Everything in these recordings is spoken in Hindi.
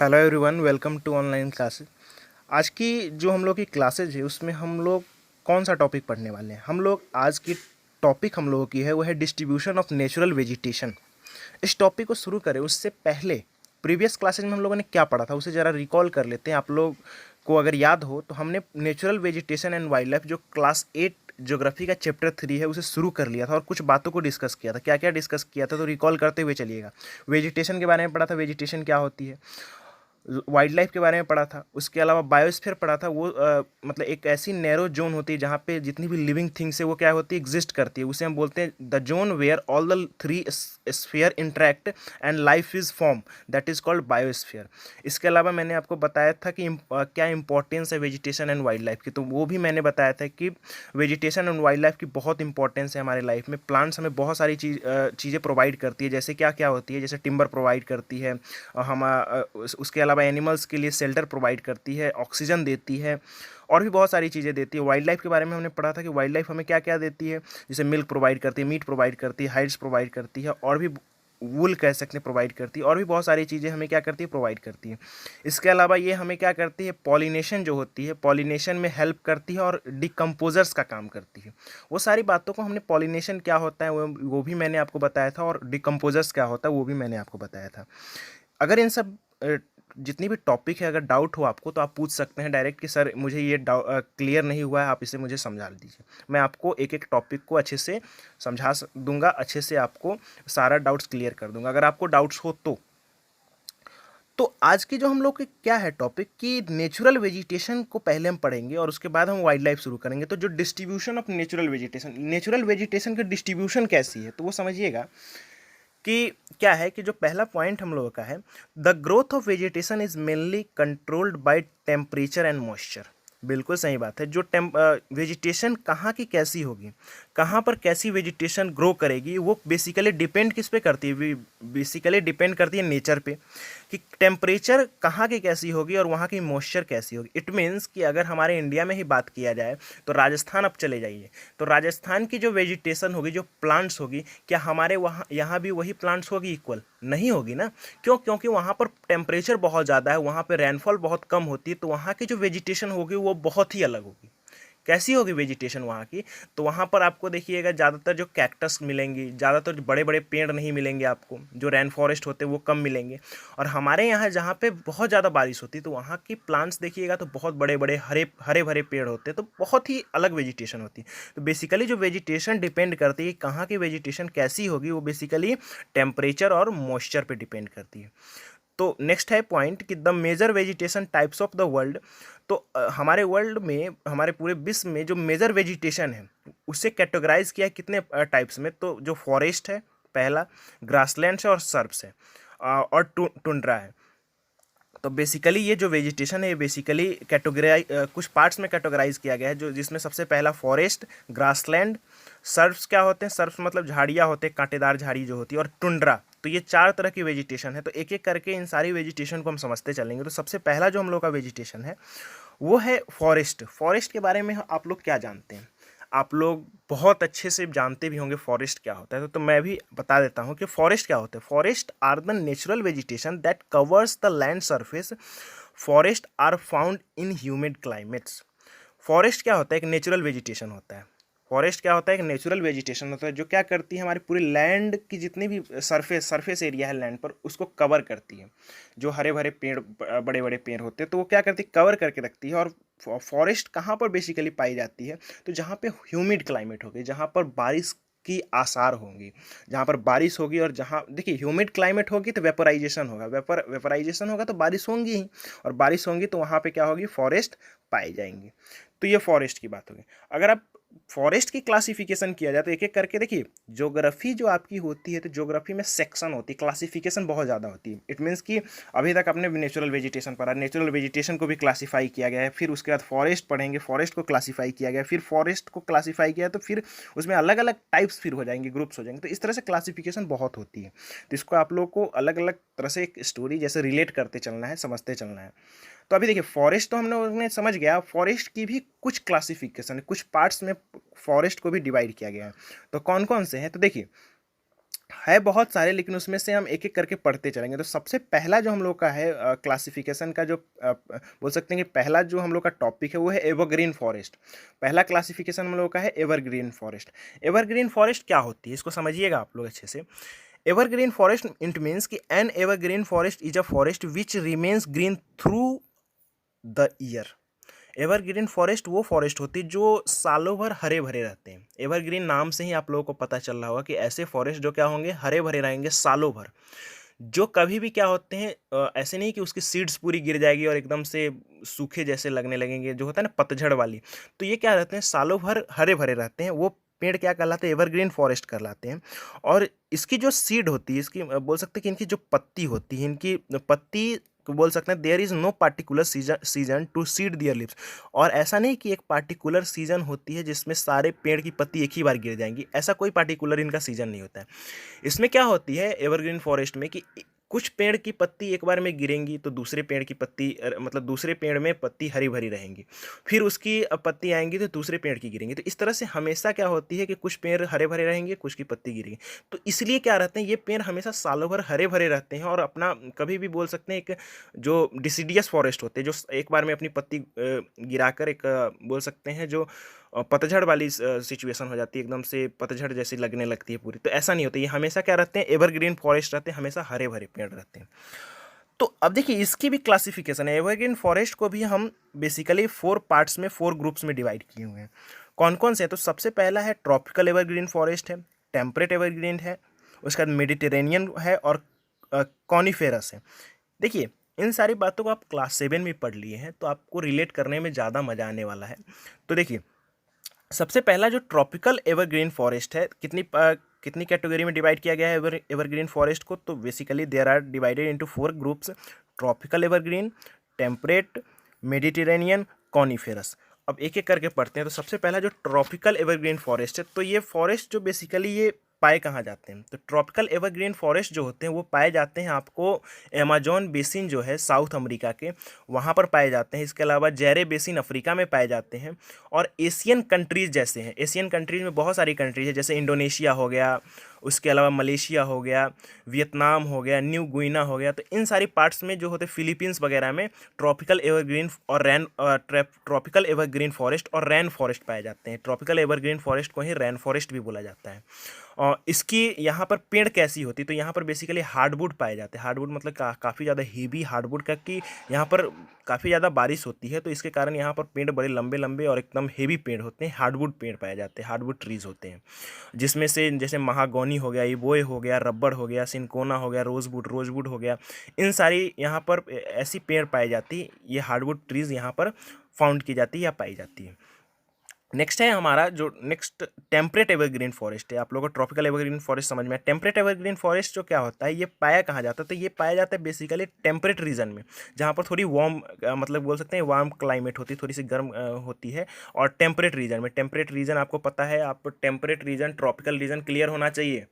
Hello everyone, welcome to online classes. आज की जो हम लोग की क्लासेज है उसमें हम लोग कौन सा टॉपिक पढ़ने वाले हैं। हम लोग आज की टॉपिक हम लोगों की है वो है डिस्ट्रीब्यूशन ऑफ नेचुरल वेजिटेशन। इस टॉपिक को शुरू करें उससे पहले प्रीवियस क्लासेज में हम लोगों ने क्या पढ़ा था उसे ज़रा रिकॉल कर लेते हैं। आप लोग को अगर याद हो तो हमने natural vegetation and wild life जो क्लास 8 ज्योग्राफी का चैप्टर 3 है उसे शुरू कर लिया था और कुछ बातों को डिस्कस किया था। क्या क्या डिस्कस किया था तो रिकॉल करते हुए चलिएगा। वेजिटेशन के बारे में पढ़ा था, वेजिटेशन क्या होती है। वाइल्ड लाइफ के बारे में पढ़ा था। उसके अलावा बायोस्फीयर पढ़ा था। वो मतलब एक ऐसी नैरो जोन होती है जहाँ पे जितनी भी लिविंग थिंग्स है वो क्या होती है, एग्जिस्ट करती है। उसे हम बोलते हैं the zone where all the three sphere interact and life is form, that is called biosphere. इसके अलावा मैंने आपको बताया था कि क्या इंपॉर्टेंस है वेजिटेशन एंड वाइल्ड लाइफ की, तो वो भी मैंने बताया था कि वेजिटेशन एंड वाइल्ड लाइफ की बहुत इंपॉर्टेंस है हमारे लाइफ में। प्लांट्स हमें बहुत सारी चीज़ें प्रोवाइड करती है, जैसे क्या क्या होती है, जैसे टिम्बर प्रोवाइड करती है, हम उसके अलावा एनिमल्स के लिए शेल्टर प्रोवाइड करती है, ऑक्सीजन देती है और भी बहुत सारी चीज़ें देती है। वाइल्ड लाइफ के बारे में हमने पढ़ा था कि वाइल्ड लाइफ हमें क्या क्या देती है, जैसे मिल्क प्रोवाइड करती है, मीट प्रोवाइड करती है, हाइड्स प्रोवाइड करती है और भी वूल कह सकते हैं प्रोवाइड करती है और भी बहुत सारी चीज़ें हमें क्या करती है, प्रोवाइड करती है। इसके अलावा ये हमें क्या करती है, पॉलिनेशन जो होती है, पॉलिनेशन में हेल्प करती है और डिकम्पोजर्स का काम करती है। वो सारी बातों को हमने, पॉलिनेशन क्या होता है वो भी मैंने आपको बताया था और डिकम्पोजर्स क्या होता है वो भी मैंने आपको बताया था। अगर इन सब जितनी भी टॉपिक है अगर डाउट हो आपको तो आप पूछ सकते हैं डायरेक्ट कि सर मुझे ये क्लियर नहीं हुआ है, आप इसे मुझे समझा दीजिए। मैं आपको एक एक टॉपिक को अच्छे से समझा दूंगा, अच्छे से आपको सारा डाउट्स क्लियर कर दूंगा अगर आपको डाउट्स हो तो आज की जो हम लोग के क्या है टॉपिक कि नेचुरल वेजिटेशन को पहले हम पढ़ेंगे और उसके बाद हम वाइल्ड लाइफ शुरू करेंगे। तो जो डिस्ट्रीब्यूशन ऑफ नेचुरल वेजिटेशन की डिस्ट्रीब्यूशन कैसी है तो वो समझिएगा कि क्या है कि जो पहला पॉइंट हम लोगों का है, the growth of vegetation is mainly controlled by temperature and moisture. बिल्कुल सही बात है। जो वेजिटेशन कहाँ की कैसी होगी, कहाँ पर कैसी वेजिटेशन ग्रो करेगी, वो बेसिकली डिपेंड किस पे करती है, बेसिकली डिपेंड करती है नेचर पे कि टेम्परेचर कहाँ की कैसी होगी और वहाँ की मॉइस्चर कैसी होगी। इट मीन्स कि अगर हमारे इंडिया में ही बात किया जाए तो राजस्थान आप चले जाइए, तो राजस्थान की जो वेजिटेशन होगी, जो प्लांट्स होगी, क्या हमारे वहाँ यहाँ भी वही प्लांट्स होगी, इक्वल नहीं होगी ना। क्यों? क्योंकि वहाँ पर टेम्परेचर बहुत ज़्यादा है, वहाँ पर रेनफॉल बहुत कम होती है, तो वहाँ की जो वेजिटेशन होगी वो बहुत ही अलग होगी। कैसी होगी वेजिटेशन वहाँ की, तो वहाँ पर आपको देखिएगा ज़्यादातर जो कैक्टस मिलेंगी, ज़्यादातर बड़े बड़े पेड़ नहीं मिलेंगे आपको, जो रेन फॉरेस्ट होते हैं वो कम मिलेंगे। और हमारे यहाँ जहाँ पे बहुत ज़्यादा बारिश होती है तो वहाँ की प्लांट्स देखिएगा तो बहुत बड़े बड़े हरे हरे भरे पेड़ होते हैं, तो बहुत ही अलग वेजिटेशन होती है। तो बेसिकली जो वेजिटेशन डिपेंड करती है कहाँ की वेजिटेशन कैसी होगी, वो बेसिकली टेम्परेचर और मॉइस्चर पे डिपेंड करती है। तो नेक्स्ट है पॉइंट कि the major vegetation types of the world. तो हमारे वर्ल्ड में, हमारे पूरे विश्व में जो मेजर वेजिटेशन है उसे कैटेगराइज किया है कितने टाइप्स में, तो जो फॉरेस्ट है पहला, ग्रासलैंड्स है और सर्प्स है और टुंड्रा है। तो बेसिकली ये जो वेजिटेशन है ये बेसिकली कैटेगराइज कुछ पार्ट्स में कैटेगराइज किया गया है, जो जिसमें सबसे पहला फॉरेस्ट, ग्रासलैंड, सर्फ्स क्या होते हैं, सर्फ्स मतलब झाड़ियाँ होते हैं, कांटेदार झाड़ी जो होती है, और टुंड्रा। तो ये चार तरह की वेजिटेशन है। तो एक एक करके इन सारी वेजिटेशन को हम समझते चलेंगे। तो सबसे पहला जो हम लोग का वेजिटेशन है वो है फॉरेस्ट। फॉरेस्ट के बारे में आप लोग क्या जानते हैं? आप लोग बहुत अच्छे से जानते भी होंगे फॉरेस्ट क्या होता है, तो मैं भी बता देता हूँ कि फॉरेस्ट क्या होता है। Forest are the natural vegetation that covers the land surface. Forest are found in humid climates. Forest क्या होता है? एक नेचुरल वेजिटेशन होता है। फॉरेस्ट क्या होता है? एक नेचुरल वेजिटेशन होता है जो क्या करती है, हमारी पूरी लैंड की जितनी भी सरफेस एरिया है लैंड पर उसको कवर करती है। जो हरे भरे पेड़, बड़े बड़े पेड़ होते हैं तो वो क्या करती है, कवर करके रखती है। और फॉरेस्ट कहाँ पर बेसिकली पाई जाती है, तो जहाँ पे ह्यूमिड क्लाइमेट होगी, जहाँ पर बारिश की आसार होंगी, जहाँ पर बारिश होगी। और जहाँ देखिए ह्यूमिड क्लाइमेट होगी तो वेपराइजेशन होगा, वेपराइजेशन होगा तो बारिश होंगी ही, और बारिश होंगी तो वहाँ पे क्या होगी, फॉरेस्ट पाई जाएंगी। तो ये फॉरेस्ट की बात होगी। अगर आप फॉरेस्ट की क्लासिफिकेशन किया जाए तो एक एक करके देखिए, ज्योग्राफी जो आपकी होती है तो ज्योग्राफी में सेक्शन होती है, क्लासिफिकेशन बहुत ज़्यादा होती है। इट मीन्स कि अभी तक आपने नेचुरल वेजिटेशन पढ़ा, नेचुरल वेजिटेशन को भी क्लासीफाई किया गया है, फिर उसके बाद फॉरेस्ट पढ़ेंगे, फॉरेस्ट को क्लासीफाई किया गया, फिर फॉरेस्ट को क्लासीफाई किया तो फिर उसमें अलग अलग टाइप्स फिर हो जाएंगे, ग्रुप्स हो जाएंगे। तो इस तरह से क्लासिफिकेशन बहुत होती है। तो इसको आप लोग को अलग अलग तरह से एक स्टोरी जैसे रिलेट करते चलना है, समझते चलना है। तो अभी देखिए फॉरेस्ट तो हमने समझ गया, फॉरेस्ट की भी कुछ क्लासिफिकेशन है, कुछ पार्ट्स में फॉरेस्ट को भी डिवाइड किया गया है। तो कौन कौन से हैं, तो देखिए है बहुत सारे, लेकिन उसमें से हम एक एक करके पढ़ते चलेंगे। तो सबसे पहला जो हम लोग का है क्लासिफिकेशन का जो बोल सकते हैं कि पहला जो हम लोग का टॉपिक है वो है एवरग्रीन फॉरेस्ट। पहला क्लासिफिकेशन हम लोग का है एवरग्रीन फॉरेस्ट। एवरग्रीन फॉरेस्ट क्या होती है इसको समझिएगा आप लोग अच्छे से। एवरग्रीन फॉरेस्ट इट मीन्स कि N evergreen forest is a forest which remains green through the year. Evergreen forest वो फॉरेस्ट होती है जो सालों भर हरे भरे रहते हैं। एवरग्रीन नाम से ही आप लोगों को पता चल रहा होगा कि ऐसे फॉरेस्ट जो क्या होंगे, हरे भरे रहेंगे सालों भर, जो कभी भी क्या होते हैं ऐसे नहीं कि उसकी सीड्स पूरी गिर जाएगी और एकदम से सूखे जैसे लगने लगेंगे, जो होता है ना पतझड़ वाली। तो ये क्या रहते हैं, सालों भर हरे भरे रहते हैं, वो पेड़ क्या कहलाते हैं, एवरग्रीन फॉरेस्ट कहलाते हैं। और इसकी जो सीड होती है, इसकी बोल सकते हैं कि इनकी जो पत्ती होती है, इनकी पत्ती को बोल सकते हैं there is no particular season to shed their leaves. और ऐसा नहीं कि एक पार्टिकुलर सीजन होती है जिसमें सारे पेड़ की पत्ती एक ही बार गिर जाएंगी, ऐसा कोई पार्टिकुलर इनका सीजन नहीं होता है। इसमें क्या होती है एवरग्रीन फॉरेस्ट में कि कुछ पेड़ की पत्ती एक बार में गिरेंगी तो दूसरे पेड़ की पत्ती मतलब दूसरे पेड़ में पत्ती हरी भरी रहेंगी, फिर उसकी पत्ती आएंगी तो दूसरे पेड़ की गिरेंगी। तो इस तरह से हमेशा क्या होती है कि कुछ पेड़ हरे भरे रहेंगे, कुछ की पत्ती गिरेगी। तो इसलिए क्या रहते हैं, ये पेड़ हमेशा सालों भर हरे भरे रहते हैं और अपना कभी भी बोल सकते हैं एक जो डिसीडियस फॉरेस्ट होते हैं, जो एक बार में अपनी पत्ती गिराकर एक बोल सकते हैं जो पतझड़ वाली सिचुएशन हो जाती है, एकदम से पतझड़ जैसी लगने लगती है पूरी। तो ऐसा नहीं होता, ये हमेशा क्या रहते हैं, एवरग्रीन फॉरेस्ट रहते हैं, हमेशा हरे भरे पेड़ रहते हैं। तो अब देखिए इसकी भी क्लासिफिकेशन है। एवरग्रीन फॉरेस्ट को भी हम बेसिकली 4 पार्ट्स में, 4 ग्रुप्स में डिवाइड किए हुए हैं। कौन कौन से हैं, तो सबसे पहला है ट्रॉपिकल एवरग्रीन फॉरेस्ट है, टेम्परेट एवरग्रीन है, उसके बाद मेडिटेरेनियन है और कॉनिफेरस है। देखिए इन सारी बातों को आप क्लास 7 में पढ़ लिए हैं, तो आपको रिलेट करने में ज़्यादा मज़ा आने वाला है। तो देखिए सबसे पहला जो ट्रॉपिकल एवरग्रीन फॉरेस्ट है, कितनी कैटेगरी में डिवाइड किया गया है एवरग्रीन फॉरेस्ट को, तो basically there are divided into 4 groups. Tropical evergreen, temperate, Mediterranean, coniferous. अब एक एक करके पढ़ते हैं। तो सबसे पहला जो ट्रॉपिकल एवरग्रीन फॉरेस्ट है, तो ये फॉरेस्ट जो बेसिकली ये पाए कहाँ जाते हैं, तो ट्रॉपिकल एवरग्रीन फॉरेस्ट जो होते हैं वो पाए जाते हैं आपको अमेजोन बेसिन जो है साउथ अमेरिका के, वहाँ पर पाए जाते हैं। इसके अलावा जेरे बेसिन अफ्रीका में पाए जाते हैं। और एशियन कंट्रीज़ जैसे हैं, एशियन कंट्रीज़ में बहुत सारी कंट्रीज है, जैसे इंडोनेशिया हो गया, उसके अलावा मलेशिया हो गया, वियतनाम हो गया, न्यू गुइना हो गया। तो इन सारी पार्ट्स में जो होते फिलीपींस वगैरह में ट्रॉपिकल एवरग्रीन और ट्रॉपिकल एवरग्रीन फॉरेस्ट और रैन फॉरेस्ट पाए जाते हैं। ट्रॉपिकल एवरग्रीन फॉरेस्ट को ही रैन फॉरेस्ट भी बोला जाता है। और इसकी यहाँ पर पेड़ कैसी होती, तो यहाँ पर बेसिकली हार्डवुड पाए जाते हैं। हार्डवुड मतलब काफ़ी ज़्यादा हेवी हार्डवुड का, कि यहाँ पर काफ़ी ज़्यादा बारिश होती है, तो इसके कारण यहाँ पर पेड़ बड़े लंबे लंबे और एकदम हेवी पेड़ होते हैं, हार्डवुड पेड़ पाए जाते हैं, हार्डवुड ट्रीज होते हैं। जिसमें से जैसे महागौनी हो गया, इबोए हो गया, रबड़ हो गया, सिनकोना हो गया, रोजवुड हो गया, इन सारी यहाँ पर ऐसी पेड़ पाई जाती है, ये हार्डवुड ट्रीज यहाँ पर फाउंड की जाती है या पाई जाती है। नेक्स्ट है हमारा जो नेक्स्ट टेम्परेट एवरग्रीन फॉरेस्ट है। आप लोगों को ट्रॉपिकल एवरग्रीन फॉरेस्ट समझ में है। टेम्परेट एवरग्रीन फॉरेस्ट जो क्या होता है, ये पाया कहाँ जाता है, तो ये पाया जाता है बेसिकली टेम्परेट रीजन में, जहाँ पर थोड़ी वार्म मतलब बोल सकते हैं वार्म क्लाइमेट होती है, थोड़ी सी गर्म होती है। और टेम्परेट रीजन में, टेम्परेट रीजन आपको पता है, आप temperate region tropical region clear होना चाहिए।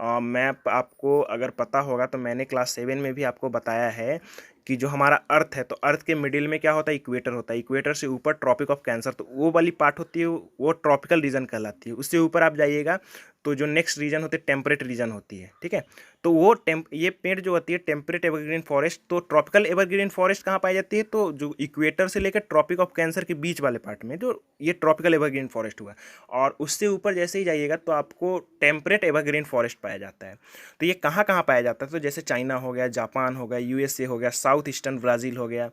मैं आपको अगर पता होगा तो मैंने क्लास 7 में भी आपको बताया है कि जो हमारा अर्थ है, तो अर्थ के मिडिल में क्या होता है, इक्वेटर होता है, इक्वेटर से ऊपर ट्रॉपिक ऑफ कैंसर, तो वो वाली पार्ट होती है, वो ट्रॉपिकल रीजन कहलाती है। उससे ऊपर आप जाइएगा तो जो नेक्स्ट रीजन होती है टेम्परेट रीजन होती है, ठीक है। तो वो ये पेड़ जो होती है टेम्परेट एवरग्रीन फॉरेस्ट। तो ट्रॉपिकल एवरग्रीन फॉरेस्ट कहाँ पाई जाती है, तो जो इक्वेटर से लेकर ट्रॉपिक ऑफ कैंसर के बीच वाले पार्ट में, जो ये ट्रॉपिकल एवरग्रीन फॉरेस्ट हुआ। और उससे ऊपर जैसे ही जाइएगा तो आपको टेम्परेट एवरग्रीन फॉरेस्ट पाया जाता है। तो ये कहाँ कहाँ पाया जाता है, तो जैसे चाइना हो गया, जापान हो गया, यूएसए हो गया, साउथ ईस्टर्न ब्राज़ील हो गया,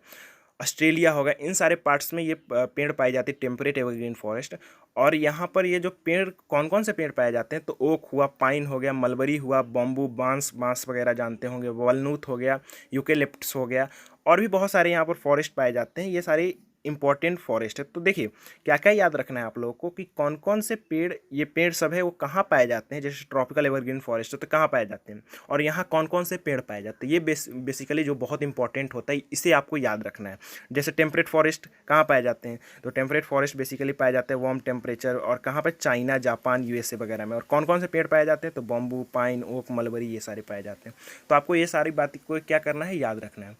ऑस्ट्रेलिया होगा, इन सारे पार्ट्स में ये पेड़ पाए जाते हैं टेम्परेट एवरग्रीन फॉरेस्ट। और यहाँ पर ये जो पेड़ कौन कौन से पेड़ पाए जाते हैं, तो ओक हुआ, पाइन हो गया, मलबरी हुआ, बॉम्बू, बांस वगैरह जानते होंगे, वॉलनट हो गया, यूकेलिप्टस हो गया, और भी बहुत सारे यहाँ पर फॉरेस्ट पाए जाते हैं। ये सारी इंपॉर्टेंट फॉरेस्ट है। तो देखिए क्या क्या याद रखना है आप लोगों को कि कौन कौन से पेड़, ये पेड़ सब है वो कहाँ पाए जाते हैं। जैसे ट्रॉपिकल एवरग्रीन फॉरेस्ट है तो कहाँ पाए जाते हैं, और यहाँ कौन कौन से पेड़ पाए जाते हैं, ये बेसिकली जो बहुत इंपॉर्टेंट होता है, इसे आपको याद रखना है। जैसे टेम्परेट फॉरेस्ट कहाँ पाए जाते हैं, तो टेम्परेट फॉरेस्ट बेसिकली पाए जाते हैं वार्म टेम्परेचर, और कहाँ पर, चाइना, जापान, यूएसए वगैरह में। और कौन कौन से पेड़ पाए जाते हैं, तो बॉम्बू, पाइन, ओक, मलबरी, ये सारे पाए जाते हैं। तो आपको ये सारी बात को क्या करना है, याद रखना है।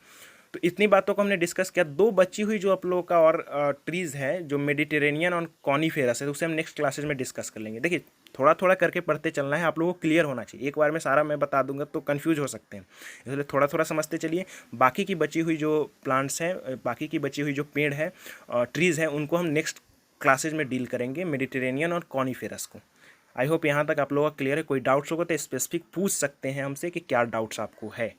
तो इतनी बातों को हमने डिस्कस किया। दो बची हुई जो आप लोगों का और ट्रीज़ है जो मेडिटेरेनियन और कॉनीफेरस है, तो उसे हम नेक्स्ट क्लासेज में डिस्कस कर लेंगे। देखिए थोड़ा थोड़ा करके पढ़ते चलना है, आप लोगों को क्लियर होना चाहिए। एक बार में सारा मैं बता दूंगा तो कंफ्यूज हो सकते हैं, इसलिए थोड़ा थोड़ा समझते चलिए। बाकी की बची हुई जो प्लांट्स हैं, बाकी की बची हुई जो पेड़ है, ट्रीज़ हैं, उनको हम नेक्स्ट क्लासेज में डील करेंगे, मेडिटेरेनियन और कॉनीफेरस को। आई होप यहाँ तक आप लोगों का क्लियर है। कोई डाउट्स होगा तो स्पेसिफिक पूछ सकते हैं हमसे कि क्या डाउट्स आपको है।